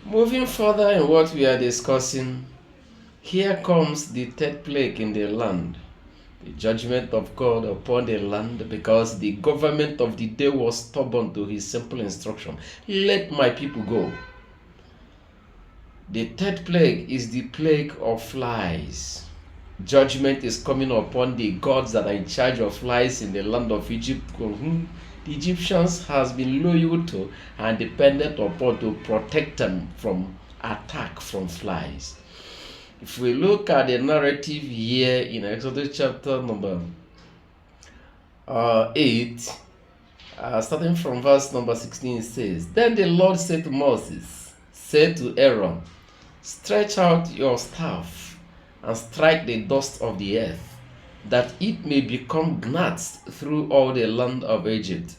Moving further in what we are discussing, here comes the third plague in the land, the judgment of God upon the land, because the government of the day was stubborn to his simple instruction, let my people go. The third plague is the plague of flies. Judgment is coming upon the gods that are in charge of flies in the land of Egypt, whom the Egyptians has been loyal to and dependent upon to protect them from attack from flies. If we look at the narrative here in Exodus chapter number 8, starting from verse number 16, it says, Then the Lord said to Moses, say to Aaron, stretch out your staff and strike the dust of the earth, that it may become gnats through all the land of Egypt.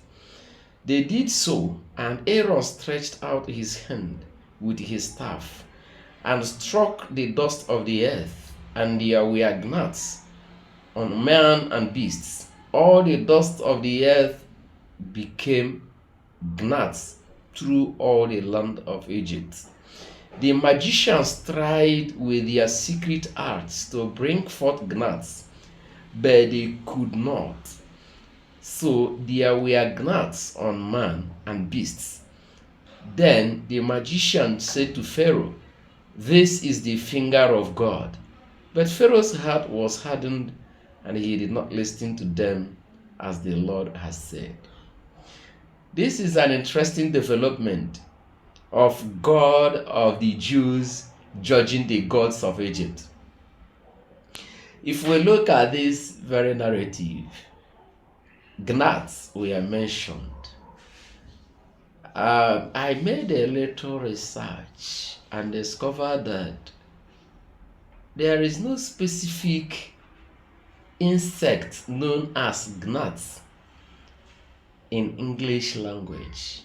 They did so, and Aaron stretched out his hand with his staff, and struck the dust of the earth, and there were gnats on man and beasts. All the dust of the earth became gnats through all the land of Egypt. The magicians tried with their secret arts to bring forth gnats, but they could not. So there were gnats on man and beasts. Then the magician said to Pharaoh, This is the finger of God. But Pharaoh's heart was hardened, and he did not listen to them as the Lord has said. This is an interesting development of God of the Jews judging the gods of Egypt. If we look at this very narrative, gnats were mentioned. I made a little research and discovered that there is no specific insect known as gnats in English language.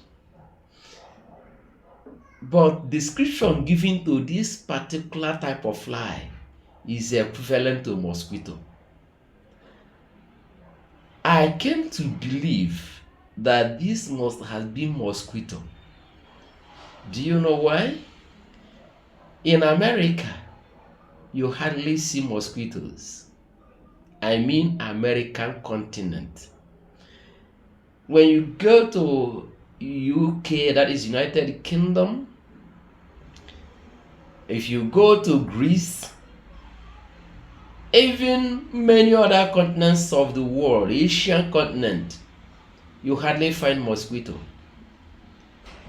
But description given to this particular type of fly is equivalent to mosquito. I came to believe that this must have been mosquito. Do you know why? In America, you hardly see mosquitoes. I mean American continent. When you go to UK, that is United Kingdom, if you go to Greece, even many other continents of the world, Asian continent, you hardly find mosquito.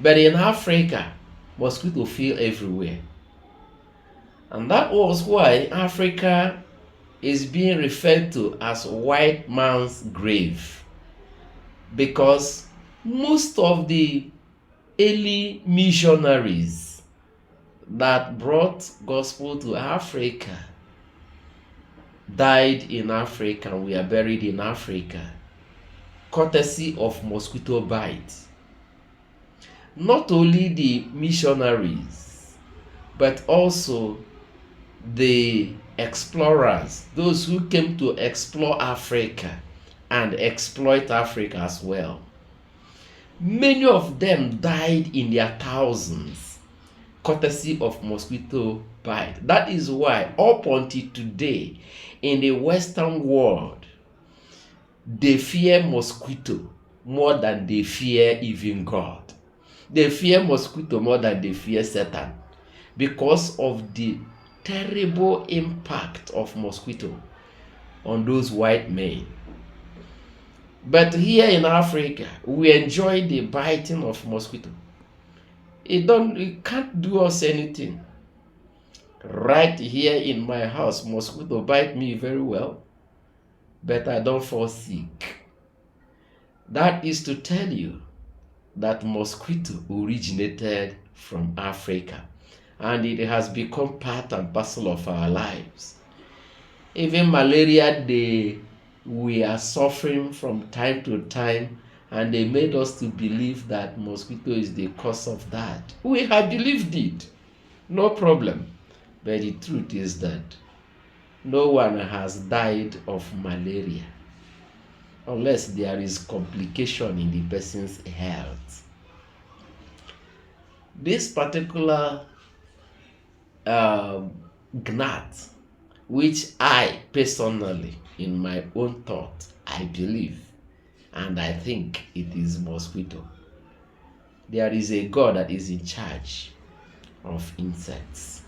But in Africa, mosquito feel everywhere. And that was why Africa is being referred to as white man's grave. Because most of the early missionaries that brought gospel to Africa died in Africa and were buried in Africa, courtesy of mosquito bite. Not only the missionaries, but also the explorers, those who came to explore Africa and exploit Africa as well. Many of them died in their thousands, courtesy of mosquito bite. That is why, up until today, in the Western world, they fear mosquito more than they fear even God. They fear mosquito more than they fear Satan, because of the terrible impact of mosquito on those white men. But here in Africa, we enjoy the biting of mosquito. It can't do us anything. Right here in my house, mosquito bite me very well, but I don't fall sick. That is to tell you that mosquito originated from Africa, and it has become part and parcel of our lives. Even malaria, we are suffering from time to time, and they made us to believe that mosquito is the cause of that. We have believed it, no problem. But the truth is that no one has died of malaria unless there is complication in the person's health. This particular gnat, which I personally, in my own thought, I believe and I think it is mosquito. There is a God that is in charge of insects.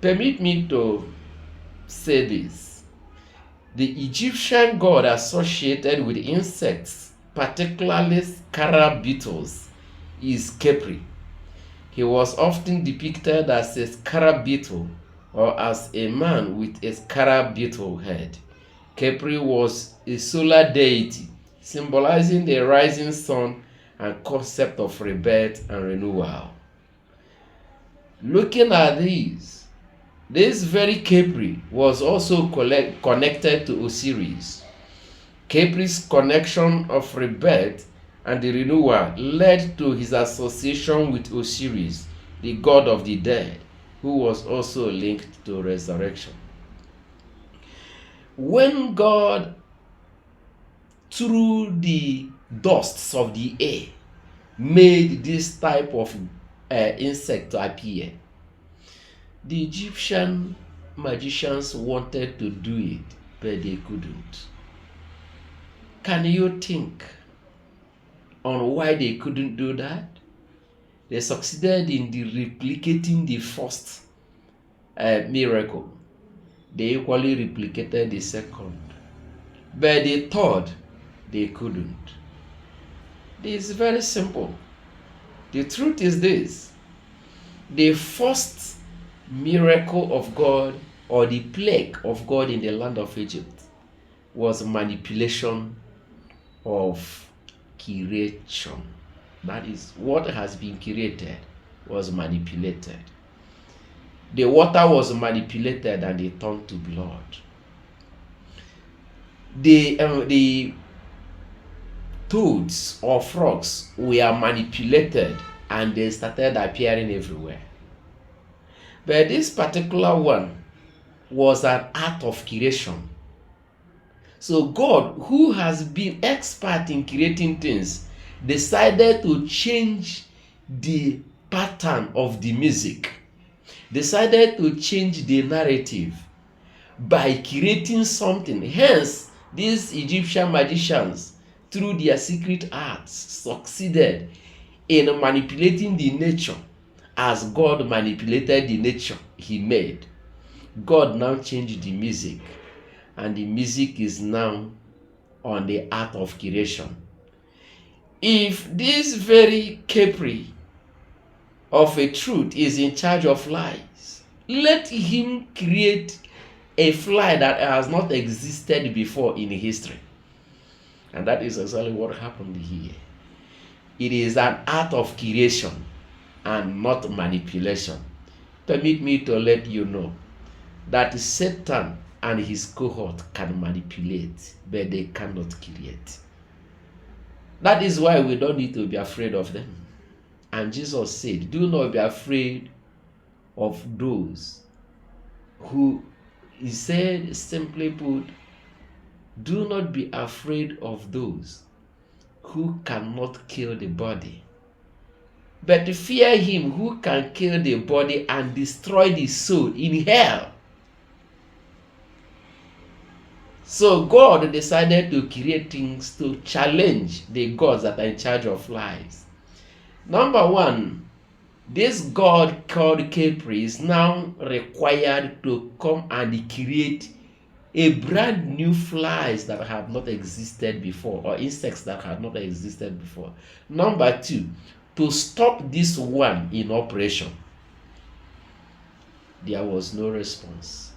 Permit me to say this. The Egyptian god associated with insects, particularly scarab beetles, is Khepri. He was often depicted as a scarab beetle or as a man with a scarab beetle head. Khepri was a solar deity symbolizing the rising sun and concept of rebirth and renewal. Looking at this very Khepri was also connected to Osiris. Khepri's connection of rebirth and the renewal led to his association with Osiris, the god of the dead, who was also linked to resurrection. When God, through the dusts of the air, made this type of insect to appear, the Egyptian magicians wanted to do it, but they couldn't. Can you think on why they couldn't do that? They succeeded in replicating the first miracle. They equally replicated the second. But the third, they couldn't. This is very simple. The truth is this. The first miracle of God, or the plague of God in the land of Egypt, was manipulation of creation. That is, what has been created was manipulated. The water was manipulated and it turned to blood. The toads or frogs were manipulated and they started appearing everywhere. But this particular one was an act of creation. So God, who has been expert in creating things, decided to change the pattern of the music, decided to change the narrative by creating something. Hence, these Egyptian magicians, through their secret arts, succeeded in manipulating the nature as God manipulated the nature he made. God now changed the music, and the music is now on the art of creation. If this very Khepri of a truth is in charge of lies, let him create a fly that has not existed before in history. And that is exactly what happened here. It is an art of creation and not manipulation. Permit me to let you know that Satan and his cohort can manipulate, but they cannot create. That is why we don't need to be afraid of them. And Jesus said, do not be afraid of those who, he said, simply put, do not be afraid of those who cannot kill the body, but fear him who can kill the body and destroy the soul in hell. So God decided to create things to challenge the gods that are in charge of lies. Number one, this God called Khepri is now required to come and create a brand new flies that have not existed before, or insects that have not existed before. Number two, to stop this one in operation. There was no response.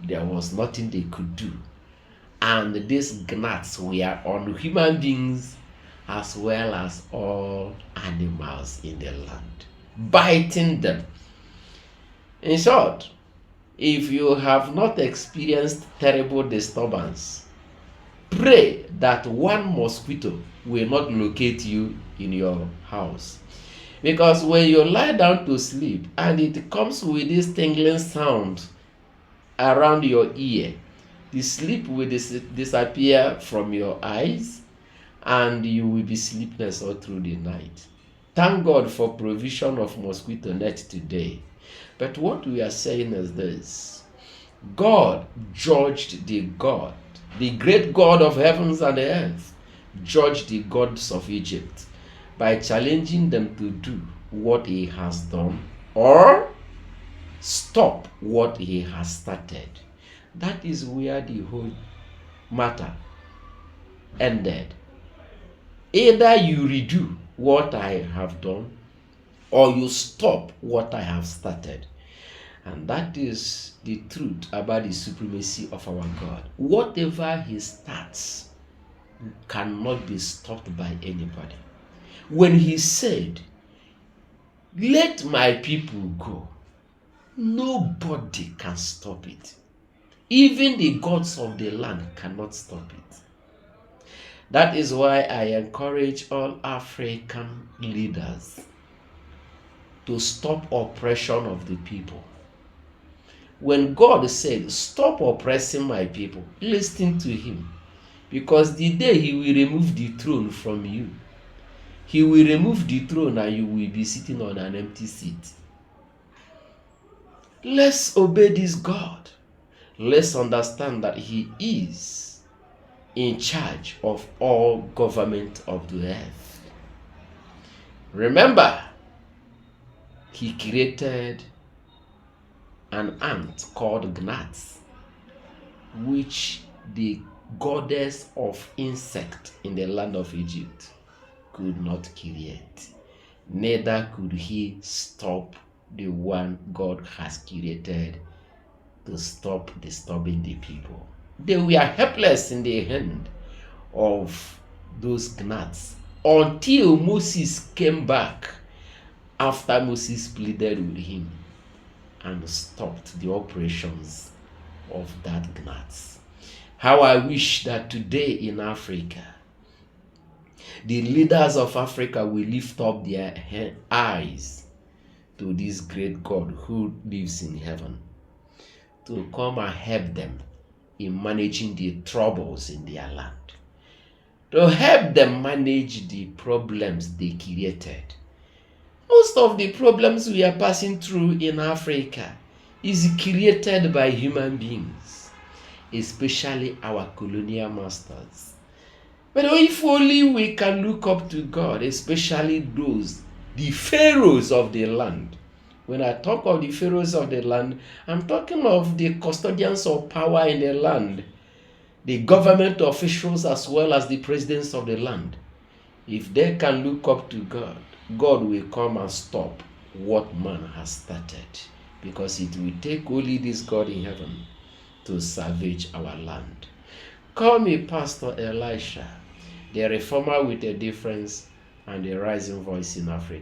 There was nothing they could do. And these gnats were on human beings as well as all animals in the land, biting them. In short, if you have not experienced terrible disturbance, pray that one mosquito will not locate you in your house. Because when you lie down to sleep and it comes with this tingling sound around your ear, the sleep will disappear from your eyes and you will be sleepless all through the night. Thank God for provision of mosquito net today. But what we are saying is this: God judged the great God of heavens and the earth, judged the gods of Egypt by challenging them to do what he has done or stop what he has started. That is where the whole matter ended. Either you redo what I have done or you stop what I have started. And that is the truth about the supremacy of our God. Whatever he starts cannot be stopped by anybody. When he said, "Let my people go," nobody can stop it. Even the gods of the land cannot stop it. That is why I encourage all African leaders to stop oppression of the people. When God said, "Stop oppressing my people," listen to him. Because the day he will remove the throne from you, he will remove the throne and you will be sitting on an empty seat. Let's obey this God. Let's understand that he is in charge of all government of the earth. Remember, he created an ant called gnat, which the goddess of insect in the land of Egypt could not create. Neither could he stop the one God has created to stop disturbing the people. They were helpless in the hand of those gnats until Moses came back after Moses pleaded with him and stopped the operations of that gnats. How I wish that today in Africa, the leaders of Africa will lift up their eyes to this great God who lives in heaven, to come and help them in managing the troubles in their land, to help them manage the problems they created. Most of the problems we are passing through in Africa is created by human beings, especially our colonial masters. But if only we can look up to God, especially the pharaohs of the land. When I talk of the pharaohs of the land, I'm talking of the custodians of power in the land, the government officials as well as the presidents of the land. If they can look up to God, God will come and stop what man has started, because it will take only this God in heaven to salvage our land. Call me Pastor Elisha, the reformer with a difference and a rising voice in Africa.